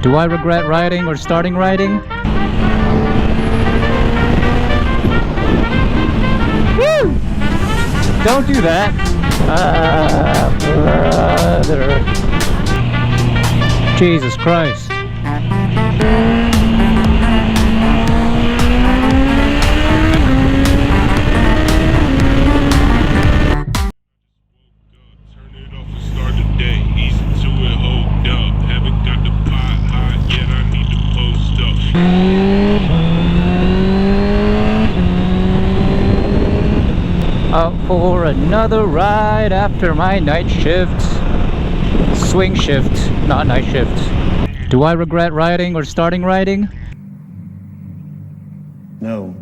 Do I regret riding or starting riding? Woo! Don't do that. Brother. Jesus Christ. Out for another ride after my night shift. Swing shift, not night shift. Do I regret riding or starting riding? No.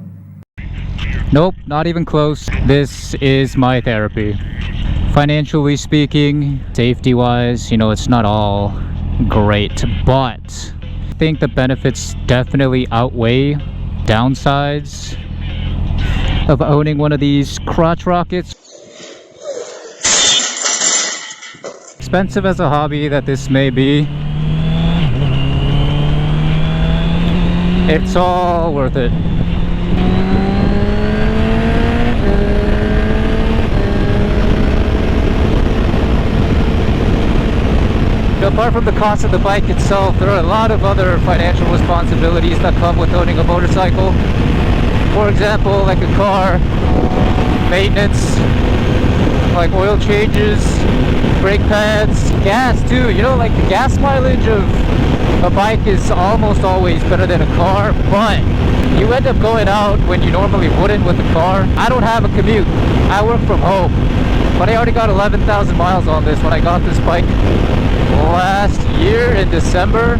Nope, not even close. This is my therapy. Financially speaking, safety-wise, you know, it's not all great, but I think the benefits definitely outweigh downsides of owning one of these crotch rockets. Expensive as a hobby that this may be, it's all worth it. Apart from the cost of the bike itself, there are a lot of other financial responsibilities that come with owning a motorcycle. For example, like a car, maintenance, like oil changes, brake pads, gas too. You know, like the gas mileage of a bike is almost always better than a car, but you end up going out when you normally wouldn't with a car. I don't have a commute. I work from home, but I already got 11,000 miles on this when I got this bike last year in December,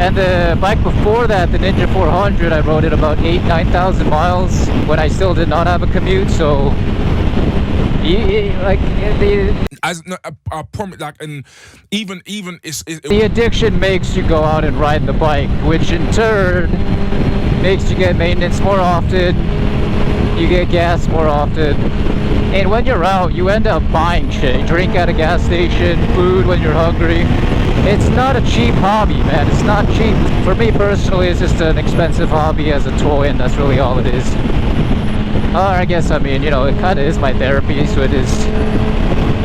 and the bike before that, the Ninja 400, I rode it about 9,000 miles when I still did not have a commute. So like the addiction makes you go out and ride the bike, which in turn makes you get maintenance more often, you get gas more often, and when you're out you end up buying shit. You drink at a gas station, food when you're hungry. It's not a cheap hobby, man. It's not cheap. For me personally, it's just an expensive hobby as a toy, and that's really all it is. I guess, I mean, you know, it kind of is my therapy, so it is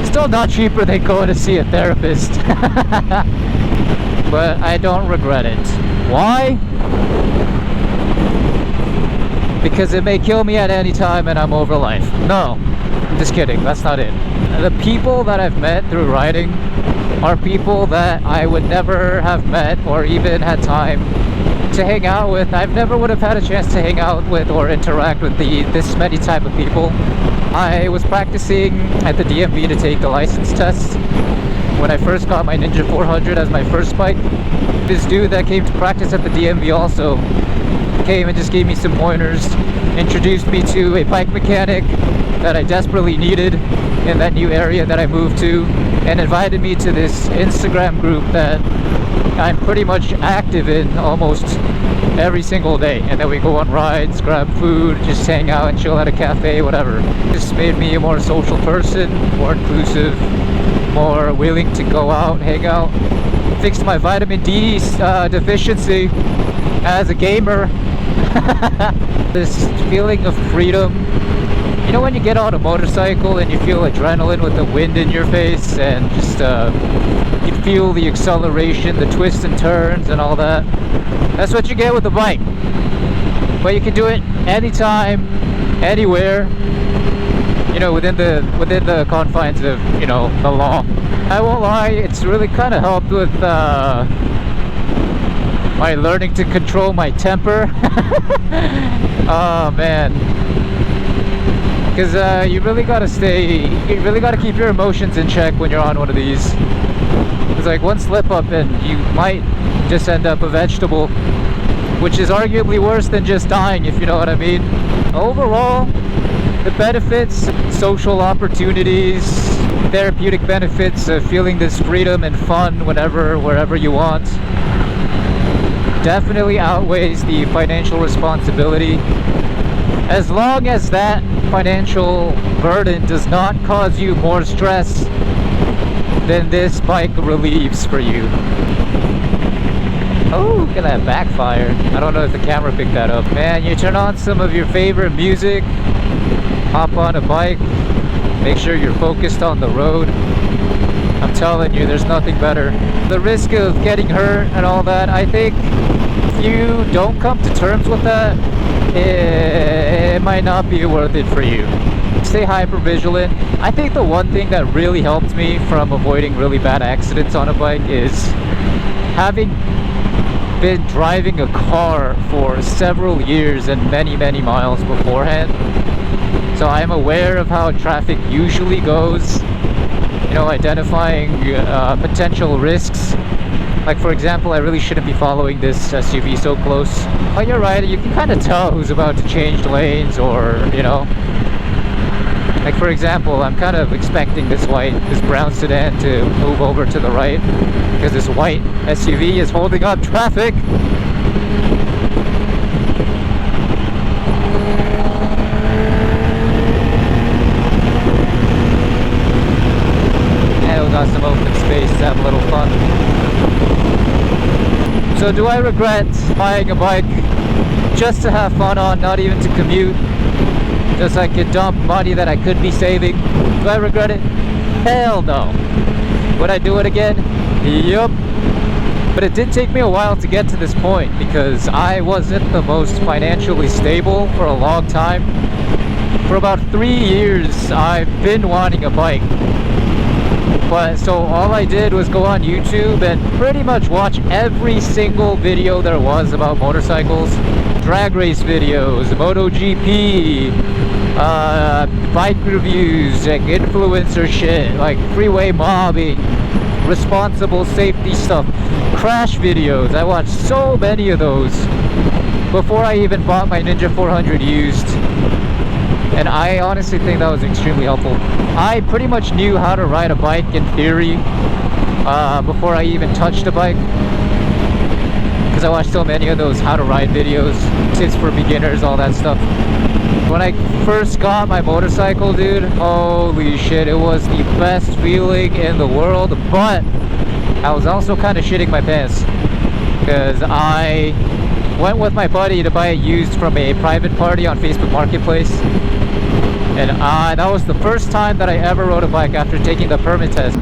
still not cheaper than going to see a therapist. But I don't regret it. Why? Because it may kill me at any time and I'm over life. No, I'm just kidding. That's not it. The people that I've met through riding are people that I would never have met or even had time to hang out with. I never would have had a chance to hang out with or interact with this many type of people. I was practicing at the DMV to take the license test when I first got my Ninja 400 as my first bike. This dude that came to practice at the DMV also came and just gave me some pointers, introduced me to a bike mechanic that I desperately needed in that new area that I moved to, and invited me to this Instagram group that I'm pretty much active in almost every single day. And then we go on rides, grab food, just hang out and chill at a cafe, whatever. This made me a more social person, more inclusive, more willing to go out, hang out. Fixed my vitamin D deficiency as a gamer. This feeling of freedom. You know when you get on a motorcycle and you feel adrenaline with the wind in your face, and just you feel the acceleration, the twists and turns and all that. That's what you get with a bike. But you can do it anytime, anywhere, you know, within the confines of, you know, the law. I won't lie, it's really kind of helped with my learning to control my temper. Oh man, because you really gotta keep your emotions in check when you're on one of these. It's like one slip up and you might just end up a vegetable, which is arguably worse than just dying, if you know what I mean. Overall, the benefits, social opportunities, therapeutic benefits of feeling this freedom and fun whenever, wherever you want, definitely outweighs the financial responsibility. As long as that financial burden does not cause you more stress than this bike relieves for you. Oh, look at that backfire. I don't know if the camera picked that up. Man, you turn on some of your favorite music, hop on a bike, make sure you're focused on the road. I'm telling you, there's nothing better. The risk of getting hurt and all that, I think if you don't come to terms with that, it might not be worth it for you. Stay hyper vigilant. I think the one thing that really helped me from avoiding really bad accidents on a bike is having been driving a car for several years and many miles beforehand. So I'm aware of how traffic usually goes, you know, identifying potential risks. Like, for example, I really shouldn't be following this SUV so close. But you're right, you can kind of tell who's about to change lanes, or, you know, like, for example, I'm kind of expecting this brown sedan to move over to the right because this white SUV is holding up traffic. And we got some open space to have a little fun. So do I regret buying a bike just to have fun on, not even to commute? Just so I could dump money that I could be saving? Do I regret it? Hell no. Would I do it again? Yup. But it did take me a while to get to this point because I wasn't the most financially stable for a long time. For about 3 years I've been wanting a bike. But so all I did was go on YouTube and pretty much watch every single video there was about motorcycles. Drag race videos, MotoGP, bike reviews, like influencer shit, like freeway mobbing, responsible safety stuff, crash videos. I watched so many of those before I even bought my Ninja 400 used. And I honestly think that was extremely helpful. I pretty much knew how to ride a bike in theory before I even touched a bike, because I watched so many of those how to ride videos, tips for beginners, all that stuff. When I first got my motorcycle, dude, holy shit, it was the best feeling in the world. But I was also kind of shitting my pants because I went with my buddy to buy it used from a private party on Facebook Marketplace. And that was the first time that I ever rode a bike after taking the permit test.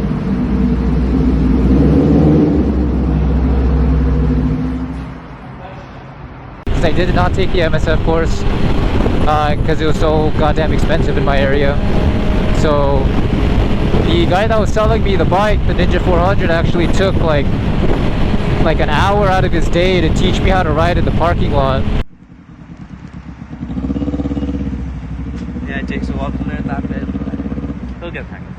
Because I did not take the MSF course because it was so goddamn expensive in my area. So the guy that was selling me the bike, the Ninja 400, actually took like an hour out of his day to teach me how to ride in the parking lot. Yeah, it takes a while to learn that bit, but he'll get the hang of it.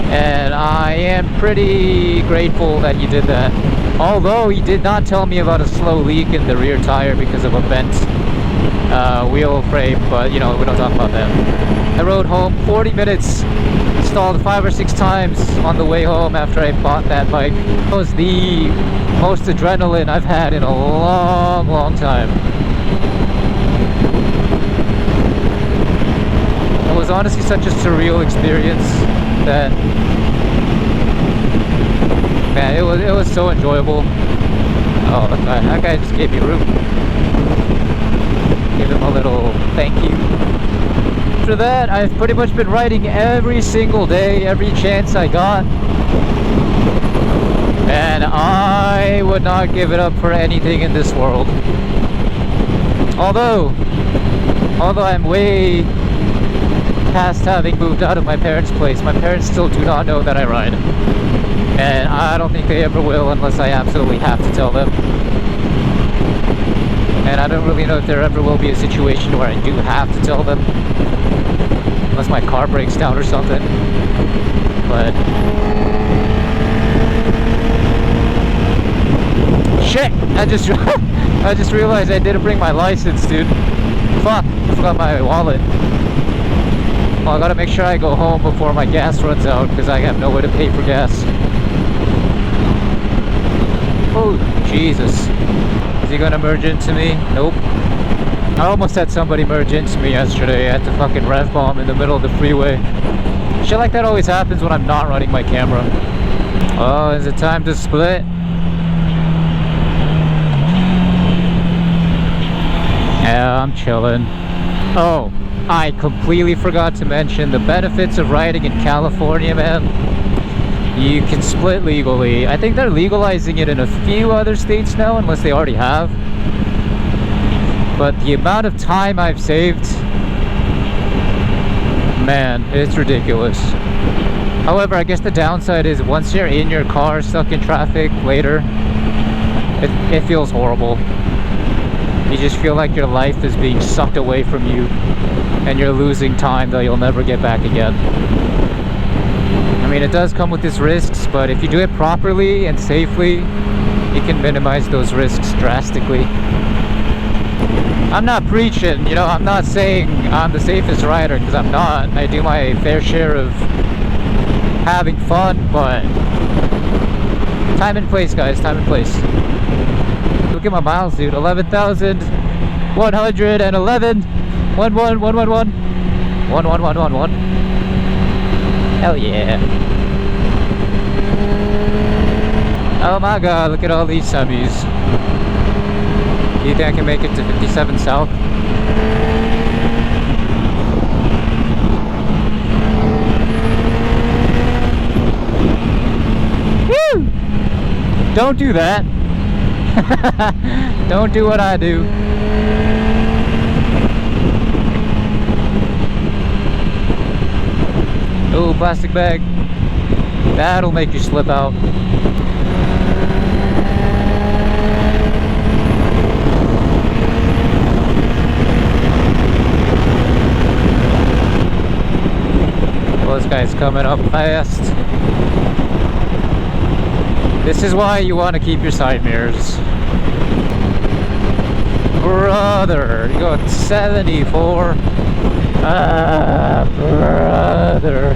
And I am pretty grateful that he did that. Although he did not tell me about a slow leak in the rear tire because of a bent wheel frame, but you know, we don't talk about that. I rode home 40 minutes, stalled 5 or 6 times on the way home after I bought that bike. It was the most adrenaline I've had in a long time. It was honestly such a surreal experience that, man, it was so enjoyable. Oh, that guy just gave me room. Give him a little thank you. After that, I've pretty much been riding every single day, every chance I got. And I would not give it up for anything in this world. Although I'm way past having moved out of my parents' place, my parents still do not know that I ride. And I don't think they ever will unless I absolutely have to tell them. And I don't really know if there ever will be a situation where I do have to tell them, unless my car breaks down or something. But shit! I just realized I didn't bring my license, dude. Fuck! I forgot my wallet. Well, I gotta make sure I go home before my gas runs out because I have no way to pay for gas. Oh, Jesus. Is he gonna merge into me? Nope. I almost had somebody merge into me yesterday. I had to fucking rev bomb in the middle of the freeway. Shit like that always happens when I'm not running my camera. Oh, is it time to split? Yeah, I'm chilling. Oh, I completely forgot to mention the benefits of riding in California, man. You can split legally. I think they're legalizing it in a few other states now, unless they already have. But the amount of time I've saved, man, it's ridiculous. However, I guess the downside is once you're in your car stuck in traffic later, it feels horrible. You just feel like your life is being sucked away from you and you're losing time that you'll never get back again. I mean, it does come with its risks, but if you do it properly and safely, you can minimize those risks drastically. I'm not preaching, you know, I'm not saying I'm the safest rider, because I'm not. I do my fair share of having fun, but time and place, guys, time and place. Look at my miles, dude. 11,111. 11111. 11111. Hell yeah. Oh my god, look at all these subbies. Do you think I can make it to 57 South? Woo! Don't do that. Don't do what I do. Oh, plastic bag. That'll make you slip out. Well, this guy's coming up fast. This is why you want to keep your side mirrors. Brother, you got 74. Ah, brother.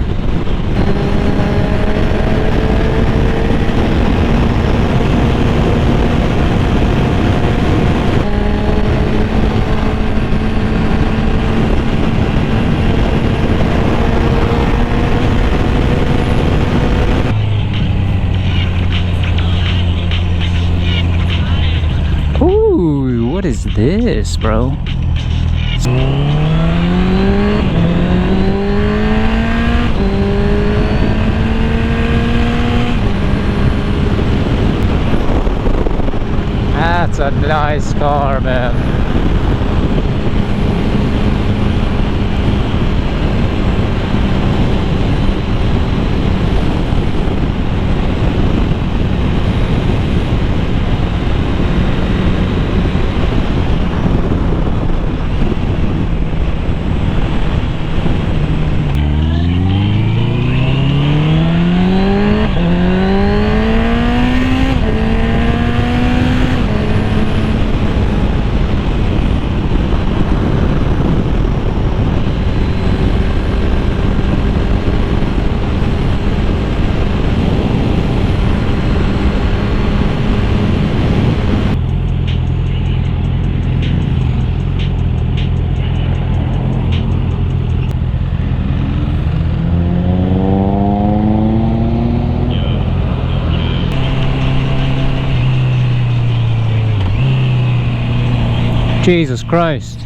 Ooh, what is this, bro? That's a nice car, man. Jesus Christ.